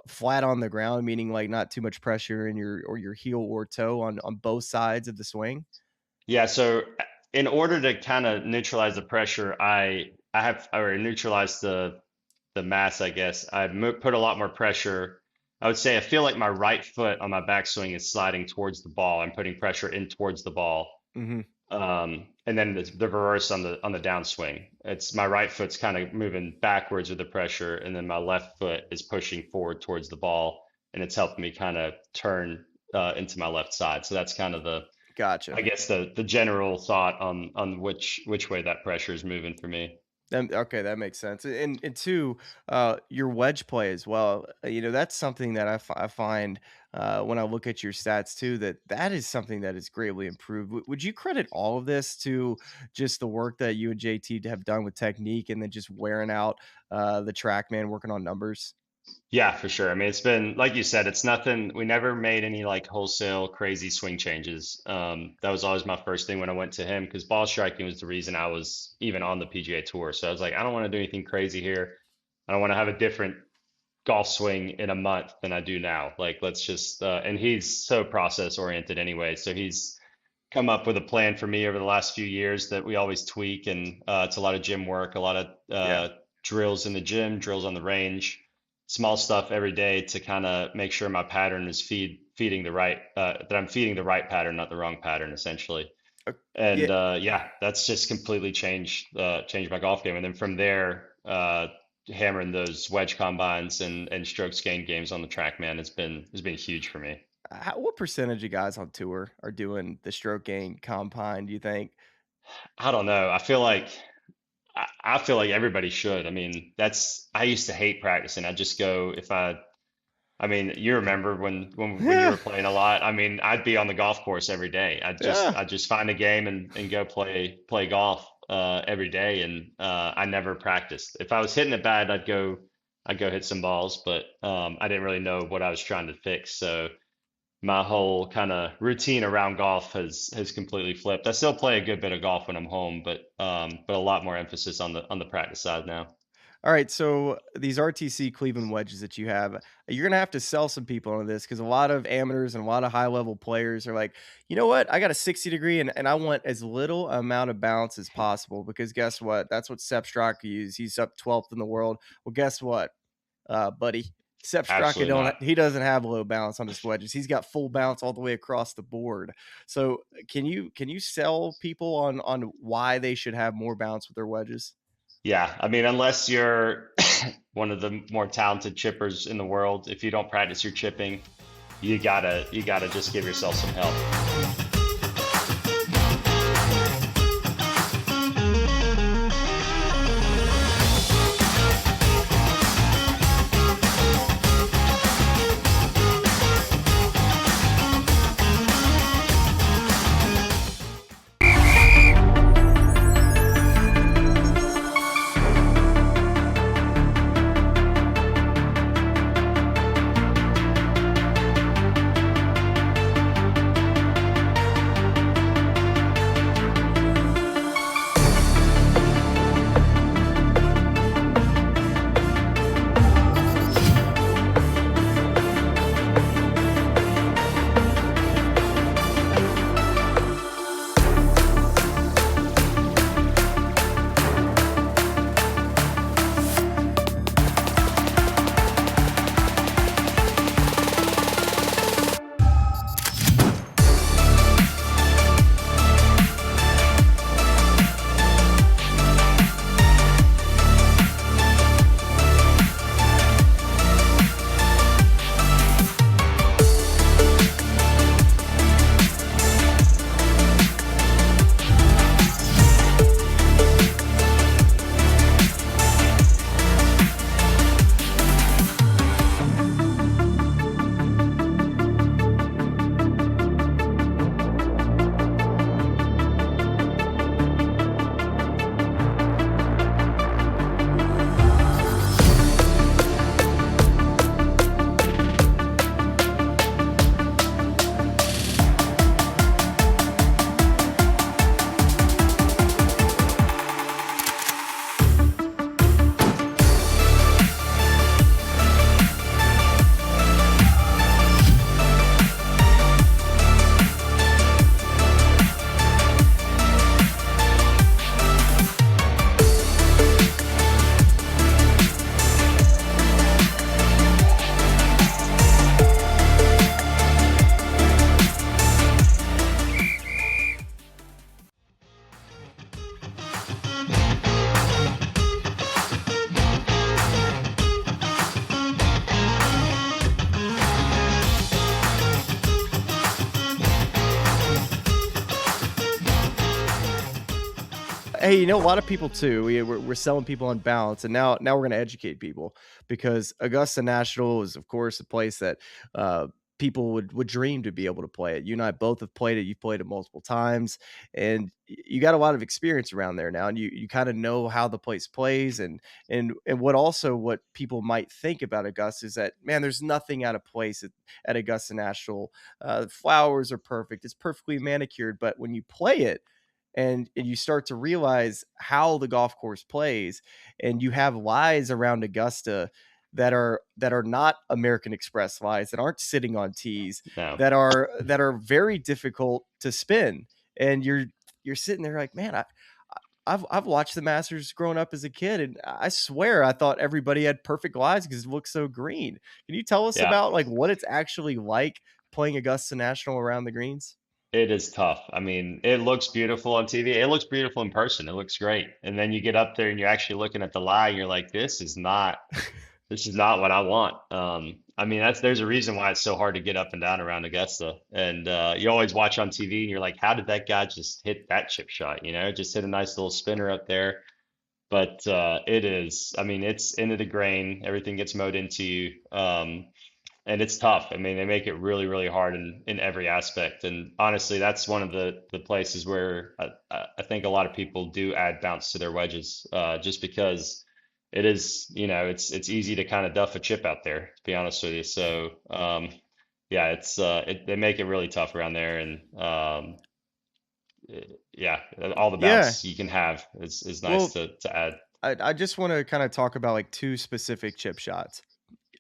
flat on the ground, meaning like not too much pressure in your heel or toe on both sides of the swing? Yeah, so in order to kind of neutralize the pressure, or neutralize the mass, I guess, I put a lot more pressure. I would say I feel like my right foot on my backswing is sliding towards the ball. I'm putting pressure in towards the ball. Mm-hmm. And then the reverse on the downswing. It's my right foot's kind of moving backwards with the pressure, and then my left foot is pushing forward towards the ball, and it's helping me kind of turn into my left side. So that's kind of Gotcha. I guess the general thought on which way that pressure is moving for me. Okay, that makes sense. And two, your wedge play as well. That's something that I find when I look at your stats too. That is something that is greatly improved. Would you credit all of this to just the work that you and JT have done with technique, and then just wearing out the TrackMan, working on numbers? Yeah, for sure. I mean, it's been, like you said, it's nothing. We never made any like wholesale crazy swing changes. That was always my first thing when I went to him, because ball striking was the reason I was even on the PGA Tour. So I was like, I don't want to do anything crazy here. I don't want to have a different golf swing in a month than I do now. Like, let's just, and he's so process oriented anyway. So he's come up with a plan for me over the last few years that we always tweak. And it's a lot of gym work, a lot of drills in the gym, drills on the range, small stuff every day to kind of make sure my pattern is feeding the right, that I'm feeding the right pattern, not the wrong pattern, essentially. And yeah, that's just completely changed my golf game. And then from there, hammering those wedge combines and strokes gained games on the TrackMan has been huge for me. What percentage of guys on tour are doing the stroke gain combine, do you think? I don't know. I feel like everybody should. I mean, I used to hate practicing. I just go I mean, you remember when you were playing a lot. I mean, I'd be on the golf course every day. I'd just find a game and go play golf every day, and I never practiced. If I was hitting it bad, I'd go hit some balls, but I didn't really know what I was trying to fix. So my whole kind of routine around golf has completely flipped. I still play a good bit of golf when I'm home, but a lot more emphasis on the practice side now. All right, so these RTC Cleveland wedges that you have, you're gonna have to sell some people on this, because a lot of amateurs and a lot of high level players are like, you know what, I got a 60 degree and I want as little amount of bounce as possible, because guess what? That's what Sepp Straka used. He's up 12th in the world. Well, guess what, buddy? Sepp Straka he doesn't have low bounce on his wedges. He's got full bounce all the way across the board. So can you sell people on why they should have more bounce with their wedges? Yeah, I mean, unless you're one of the more talented chippers in the world, if you don't practice your chipping, you gotta just give yourself some help. Hey, you know, a lot of people too. We're selling people on balance, and now we're going to educate people, because Augusta National is, of course, a place that people would dream to be able to play it. You and I both have played it. You've played it multiple times, and you got a lot of experience around there now, and you kind of know how the place plays, and what people might think about Augusta is that, man, there's nothing out of place at Augusta National. The flowers are perfect. It's perfectly manicured, but when you play it, and you start to realize how the golf course plays, and you have lies around Augusta that are not American Express lies, that aren't sitting on tees, No. that are very difficult to spin, and you're sitting there like, man, I've watched the Masters growing up as a kid, and I swear I thought everybody had perfect lies because it looks so green. Can you tell us Yeah. about like what it's actually like playing Augusta National around the greens? It is tough. I mean, it looks beautiful on TV. It looks beautiful in person. It looks great. And then you get up there and you're actually looking at the lie, and you're like, this is not what I want. I mean, there's a reason why it's so hard to get up and down around Augusta. And you always watch on TV and you're like, how did that guy just hit that chip shot? You know, just hit a nice little spinner up there. But it is, I mean, it's into the grain. Everything gets mowed into you. And it's tough. I mean, they make it really, really hard in every aspect. And honestly, that's one of the places where I think a lot of people do add bounce to their wedges, just because it is, you know, it's easy to kind of duff a chip out there, to be honest with you. So, yeah, they make it really tough around there. And yeah, all the bounce you can have is nice to add. I just want to kind of talk about like two specific chip shots.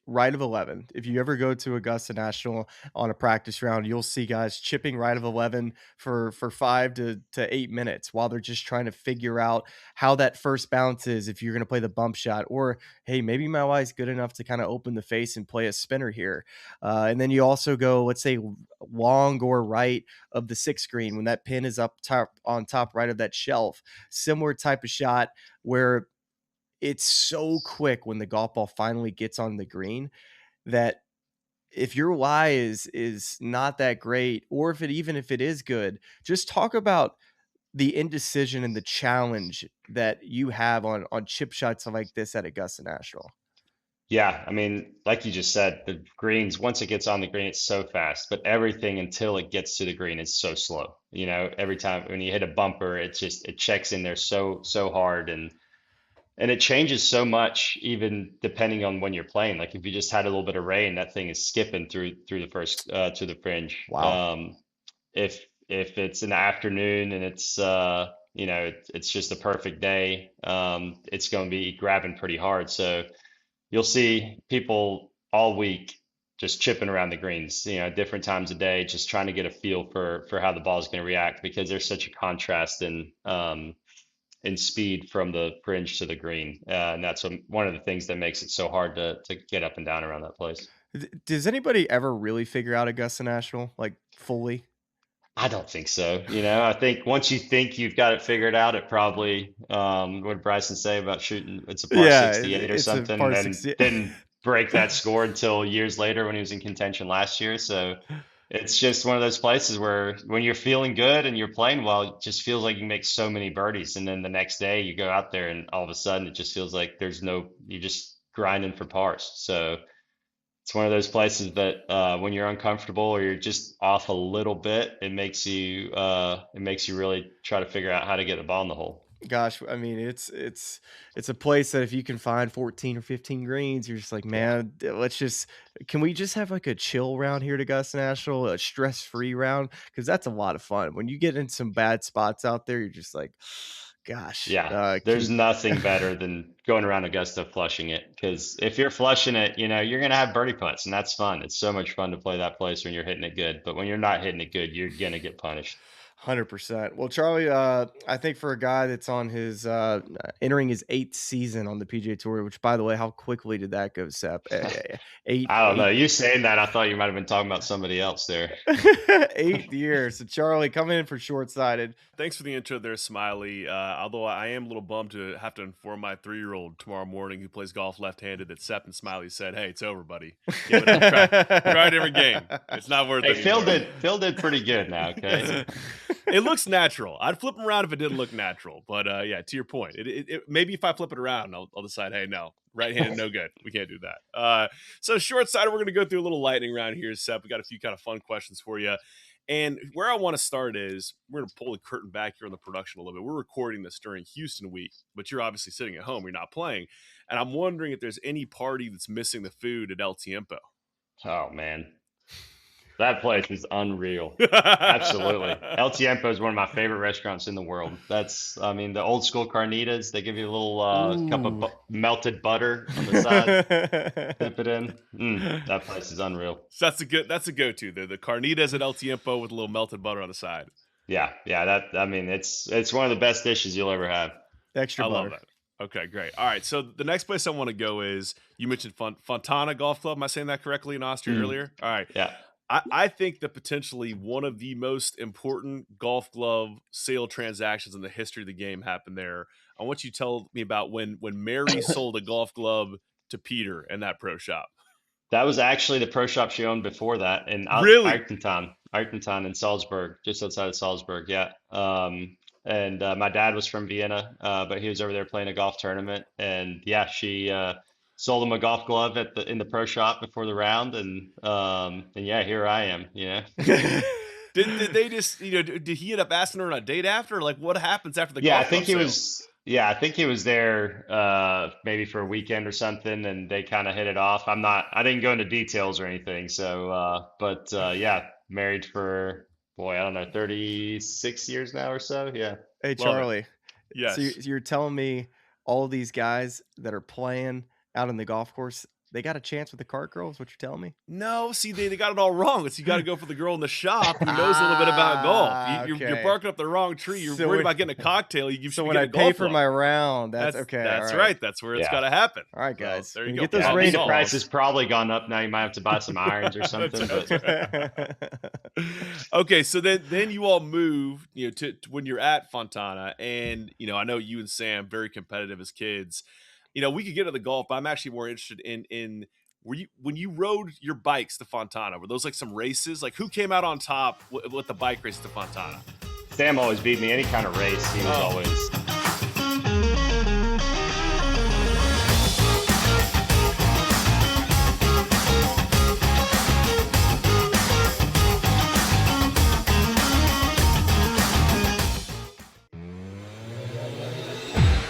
Right of 11. If you ever go to Augusta National on a practice round, you'll see guys chipping right of 11 for 5 to 8 minutes while they're just trying to figure out how that first bounce is, if you're going to play the bump shot, or, hey, maybe my lie's good enough to kind of open the face and play a spinner here. And then you also go, let's say, long or right of the 6th green when that pin is up top on top right of that shelf. Similar type of shot where it's so quick when the golf ball finally gets on the green that if your lie is not that great, or if it is good, just talk about the indecision and the challenge that you have on chip shots like this at Augusta National. Yeah, I mean, like you just said, the greens, once it gets on the green, it's so fast, but everything until it gets to the green is so slow. You know, every time when you hit a bumper, it checks in there so hard, and it changes so much, even depending on when you're playing. Like if you just had a little bit of rain, that thing is skipping through the first to the fringe. Wow. If it's in the afternoon and it's you know, it's just a perfect day, it's going to be grabbing pretty hard. So you'll see people all week just chipping around the greens, you know, different times of day, just trying to get a feel for how the ball is going to react, because there's such a contrast in speed from the fringe to the green. And that's one of the things that makes it so hard to get up and down around that place. Does anybody ever really figure out Augusta National, like fully? I don't think so. You know, I think once you think you've got it figured out, it probably, what did Bryson say about shooting? It's a par 68 or something, and then didn't break that score until years later when he was in contention last year. So it's just one of those places where when you're feeling good and you're playing well, it just feels like you make so many birdies. And then the next day you go out there and all of a sudden it just feels like you're just grinding for pars. So it's one of those places that when you're uncomfortable or you're just off a little bit, it makes you really try to figure out how to get the ball in the hole. Gosh, I mean, it's a place that if you can find 14 or 15 greens, you're just like, man, can we just have like a chill round here at Augusta National, a stress-free round? Because that's a lot of fun. When you get in some bad spots out there, you're just like, gosh. Yeah, there's nothing better than going around Augusta flushing it, because if you're flushing it, you know, you're going to have birdie putts, and that's fun. It's so much fun to play that place when you're hitting it good. But when you're not hitting it good, you're going to get punished. 100%. Well, Charlie, I think for a guy that's on his entering his 8th season on the PGA Tour, which, by the way, how quickly did that go, Sepp? I don't know. You saying that, I thought you might have been talking about somebody else there. 8 years. So, Charlie, coming in for short-sighted. Thanks for the intro there, Smylie. Although I am a little bummed to have to inform my 3-year-old tomorrow morning who plays golf left-handed that Sepp and Smylie said, "Hey, it's over, buddy. Give it a try. Try it every game. It's not worth it." Phil did pretty good now. Okay. It looks natural. I'd flip them around if it didn't look natural. But yeah, to your point, maybe if I flip it around, I'll decide, hey, no, right-handed, no good. We can't do that. So short side, we're going to go through a little lightning round here, Sepp. We got a few kind of fun questions for you. And where I want to start is we're going to pull the curtain back here on the production a little bit. We're recording this during Houston week, but you're obviously sitting at home. You're not playing. And I'm wondering if there's any party that's missing the food at El Tiempo. Oh, man. That place is unreal. Absolutely. El Tiempo is one of my favorite restaurants in the world. The old school carnitas, they give you a little cup of melted butter on the side. Dip it in. That place is unreal. So that's a go-to. The carnitas at El Tiempo with a little melted butter on the side. Yeah. It's one of the best dishes you'll ever have. Extra butter. I love that. Okay, great. All right, so the next place I want to go is, you mentioned Fontana Golf Club. Am I saying that correctly in Austria earlier? All right. Yeah. I think that potentially one of the most important golf glove sale transactions in the history of the game happened there. I want you to tell me about when Mary sold a golf glove to Peter in that pro shop. That was actually the pro shop she owned before that in Artenton in Salzburg, just outside of Salzburg. Yeah. And my dad was from Vienna, but he was over there playing a golf tournament. And yeah, she sold him a golf glove in the pro shop before the round, and yeah, here I am. Did they just did he end up asking her on a date after? Like, what happens after the golf club sale? I think he was there maybe for a weekend or something, and they kind of hit it off. I didn't go into details or anything. So, but yeah, married for 36 years now or so. Yeah. Hey, Charlie. Yes. So you're telling me all of these guys that are playing out on the golf course, they got a chance with the cart girl, is what you're telling me? No, see, they got it all wrong. You got to go for the girl in the shop who knows a little bit about golf. You're barking up the wrong tree. You're worried about getting a cocktail. So when I pay for my round, that's okay. That's right. That's where it's got to happen. All right, guys. So there you go. Get those the price has probably gone up now. You might have to buy some irons or something. Okay, so then you all move, to when you're at Fontana, and I know you and Sam very competitive as kids. We could get to the golf, but I'm actually more interested in when you rode your bikes to Fontana, were those like some races? Like, who came out on top with the bike race to Fontana? Sam always beat me any kind of race. He was always.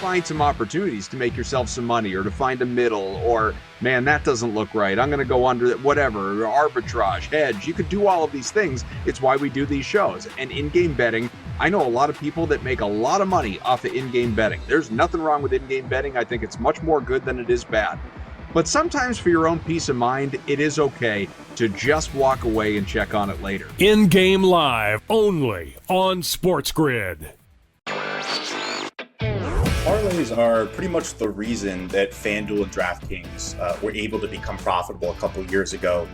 Find some opportunities to make yourself some money, or to find a middle, or man, that doesn't look right, I'm going to go under whatever, arbitrage, hedge. You could do all of these things. It's why we do these shows. And in-game betting, I know a lot of people that make a lot of money off of in-game betting. There's nothing wrong with in-game betting. I think it's much more good than it is bad. But sometimes for your own peace of mind, it is okay to just walk away and check on it later. In-game live only on SportsGrid. Parlays are pretty much the reason that FanDuel and DraftKings were able to become profitable a couple years ago.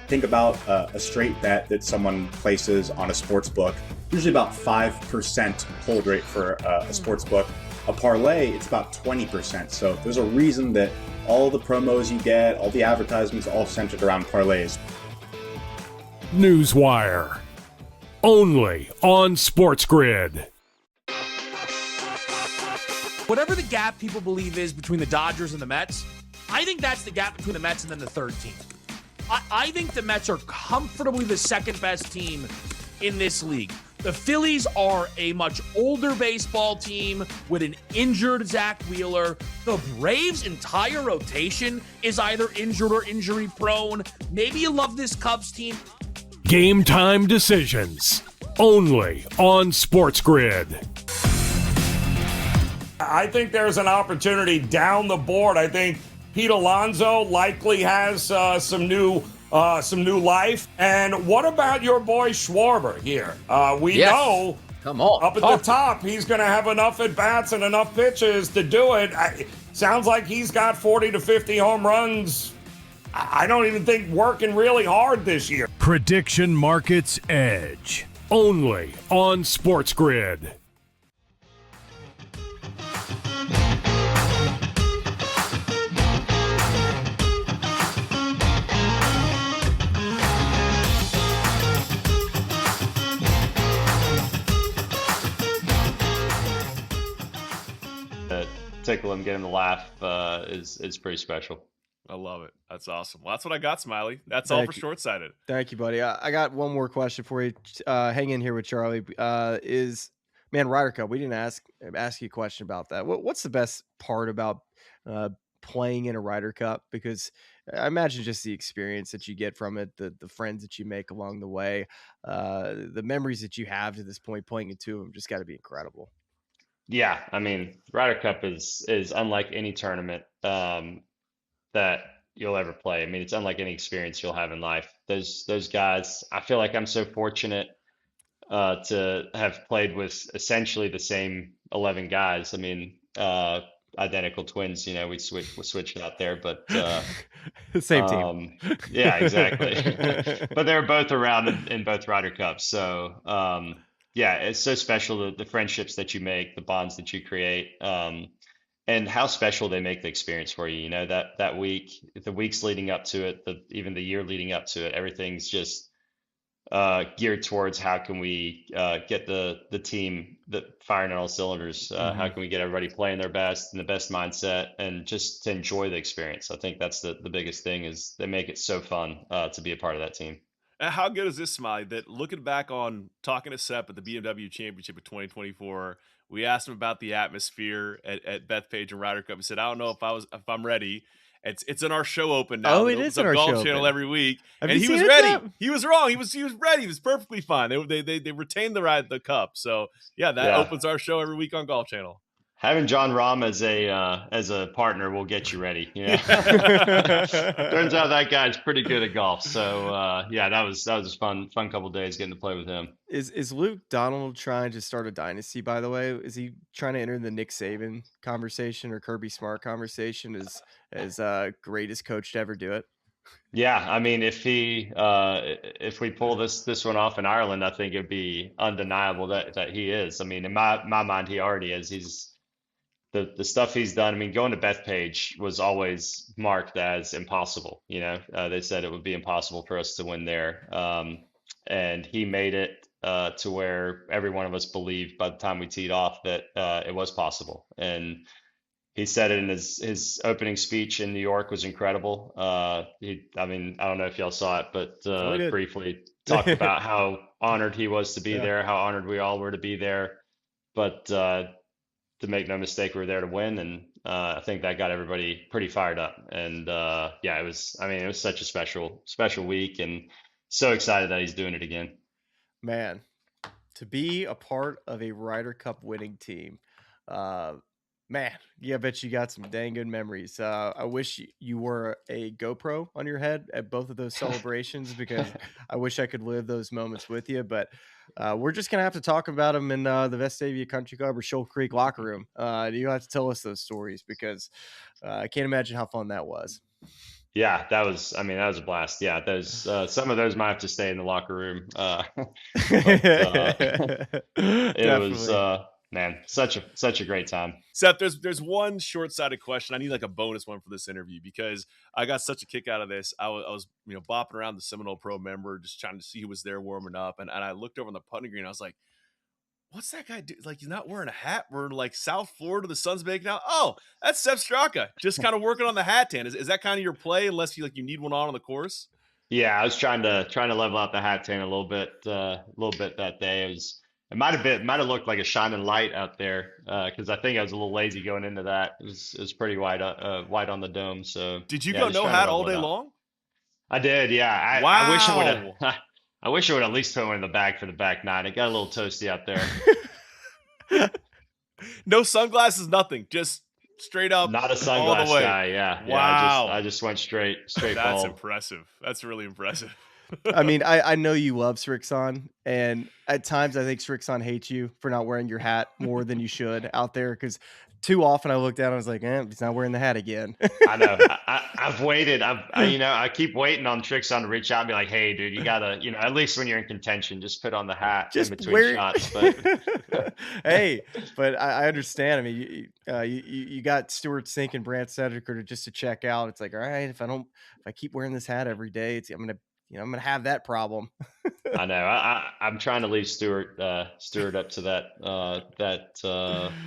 Think about a straight bet that someone places on a sports book, usually about 5% hold rate for a sports book. A parlay, it's about 20%. So there's a reason that all the promos you get, all the advertisements, all centered around parlays. Newswire. Only on SportsGrid. Whatever the gap people believe is between the Dodgers and the Mets, I think that's the gap between the Mets and then the third team. I think the Mets are comfortably the second best team in this league. The Phillies are a much older baseball team with an injured Zach Wheeler. The Braves' entire rotation is either injured or injury prone. Maybe you love this Cubs team. Game time decisions. Only on SportsGrid. I think there's an opportunity down the board. I think Pete Alonso likely has some new life. And what about your boy Schwarber here? We know, come on, up at the top, he's going to have enough at bats and enough pitches to do it. Sounds like he's got 40 to 50 home runs. I don't even think working really hard this year. Prediction Markets Edge. Only on SportsGrid. tickle him, get him to laugh is pretty special. I love it. That's awesome. Well, that's what I got, Smylie. That's all for Short Sighted. Thank you, buddy. I got one more question for you. Hang in here with Charlie. Ryder Cup? We didn't ask you a question about that. What's the best part about playing in a Ryder Cup? Because I imagine just the experience that you get from it, the friends that you make along the way, the memories that you have to this point playing in two of them, just got to be incredible. Yeah, I mean, Ryder Cup is unlike any tournament that you'll ever play. I mean, it's unlike any experience you'll have in life. Those guys, I feel like I'm so fortunate to have played with essentially the same 11 guys. I mean, identical twins, we switched out there, but the same team. Yeah, exactly. But they're both around in both Ryder Cups. So yeah, it's so special, the friendships that you make, the bonds that you create, and how special they make the experience for you. That week, the weeks leading up to it, even the year leading up to it, everything's just geared towards how can we get the team firing on all cylinders. How can we get everybody playing their best and the best mindset, and just to enjoy the experience. I think that's the biggest thing, is they make it so fun to be a part of that team. And how good is this, Smylie, that looking back on talking to Sepp at the BMW Championship of 2024, we asked him about the atmosphere at Bethpage and Ryder Cup. He said, I don't know if I'm ready. It's in our show open now. Oh, it is in our Golf show Channel open. every week. Have and you he was seen it, ready. Sepp? He was wrong. He was ready. He was perfectly fine. They retained the cup. So that opens our show every week on Golf Channel. Having John Rahm as a partner will get you ready. Turns out that guy's pretty good at golf. So that was a fun couple of days getting to play with him. Is Luke Donald trying to start a dynasty, by the way? Is he trying to enter the Nick Saban conversation or Kirby Smart conversation as greatest coach to ever do it? Yeah, I mean, if we pull this one off in Ireland, I think it'd be undeniable that he is. I mean, in my mind, he already is. He's the stuff he's done. I mean, going to Bethpage was always marked as impossible. They said it would be impossible for us to win there, and he made it to where every one of us believed by the time we teed off that it was possible. And he said it in his opening speech in New York was incredible. I don't know if y'all saw it, but briefly talked about how honored he was to be there, how honored we all were to be there. But to make no mistake, we were there to win, and I think that got everybody pretty fired up. And it was such a special week, and so excited that he's doing it again. Man, to be a part of a Ryder Cup winning team, man, I bet you got some dang good memories. I wish you were a GoPro on your head at both of those celebrations, because I wish I could live those moments with you. But we're just going to have to talk about them in the Vestavia Country Club or Shoal Creek locker room. You have to tell us those stories, because I can't imagine how fun that was. Yeah, that was a blast. Yeah, some of those might have to stay in the locker room. It was man, such a great time. Seth, there's one short-sighted question. I need like a bonus one for this interview, because I got such a kick out of this. I was bopping around the Seminole Pro member, just trying to see who was there warming up, and I looked over on the putting green. I was like, what's that guy do? Like, he's not wearing a hat. We're in like South Florida. The sun's baking out. Oh, that's Sepp Straka, just kind of working on the hat tan. Is that kind of your play, unless you need one on the course? Yeah, I was trying to level out the hat tan a little bit that day. It might have looked like a shining light out there, because I think I was a little lazy going into that. It was pretty white on the dome. So did you go no hat all day long? I did. Yeah. Wow. I wish I would at least put one in the bag for the back nine. It got a little toasty out there. No sunglasses, nothing. Just straight up. Not a sunglass guy. Yeah. Wow. Yeah, I just went straight. That's bald. impressive. That's really impressive. I mean, I know you love Srixon, and at times I think Srixon hates you for not wearing your hat more than you should out there, because too often I look down and I was like, he's not wearing the hat again. I know. I've waited. I keep waiting on Srixon to reach out and be like, hey, dude, you gotta, at least when you're in contention, just put on the hat in between shots. But hey, but I understand. I mean, you got Stuart Sink and Brant Sedgwick just to check out. It's like, all right, if I keep wearing this hat every day, I'm gonna have that problem. I know. I'm trying to leave Stuart up to that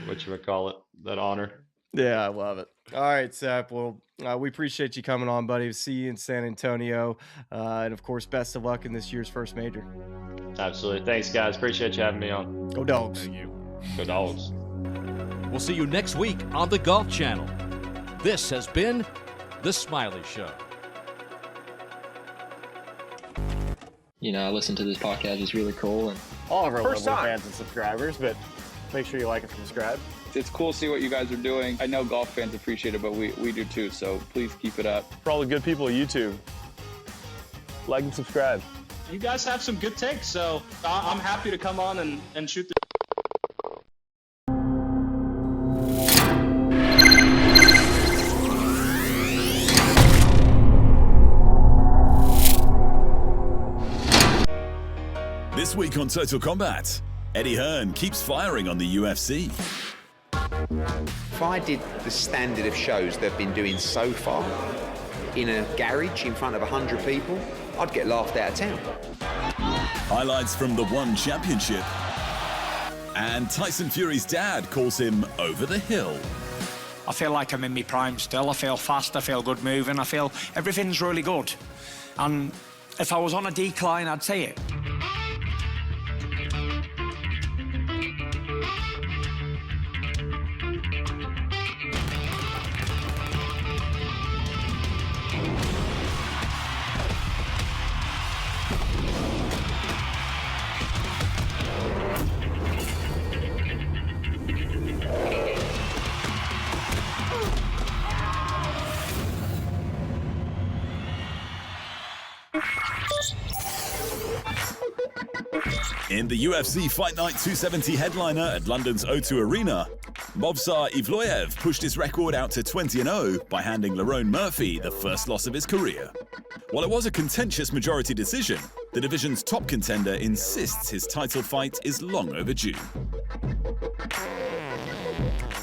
what you would call it, that honor. Yeah, I love it. All right, Sepp. Well, we appreciate you coming on, buddy. See you in San Antonio. And, of course, best of luck in this year's first major. Absolutely. Thanks, guys. Appreciate you having me on. Go Dogs. Thank you. Go Dogs. We'll see you next week on the Golf Channel. This has been The Smylie Show. You know, I listen to this podcast. It's really cool. And all of our lovely fans and subscribers, but make sure you like and subscribe. It's cool to see what you guys are doing. I know golf fans appreciate it, but we do too, so please keep it up. For all the good people at YouTube, like and subscribe. You guys have some good takes, so I'm happy to come on and shoot the... This week on Total Combat, Eddie Hearn keeps firing on the UFC. If I did the standard of shows they've been doing so far in a garage in front of 100 people, I'd get laughed out of town. Highlights from the One Championship. And Tyson Fury's dad calls him over the hill. I feel like I'm in my prime still. I feel fast, I feel good moving, I feel everything's really good. And if I was on a decline, I'd say it. In the UFC Fight Night 270 headliner at London's O2 Arena, Movsar Evloev pushed his record out to 20-0 by handing Lerone Murphy the first loss of his career. While it was a contentious majority decision, the division's top contender insists his title fight is long overdue.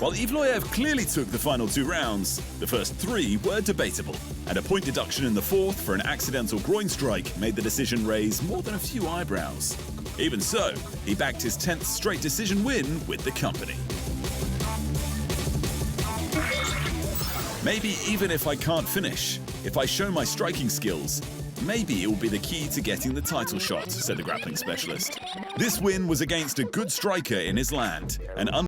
While Evloev clearly took the final 2 rounds, the first 3 were debatable, and a point deduction in the 4th for an accidental groin strike made the decision raise more than a few eyebrows. Even so, he backed his 10th straight decision win with the company. Maybe even if I can't finish, if I show my striking skills, maybe it will be the key to getting the title shot, said the grappling specialist. This win was against a good striker in his land, and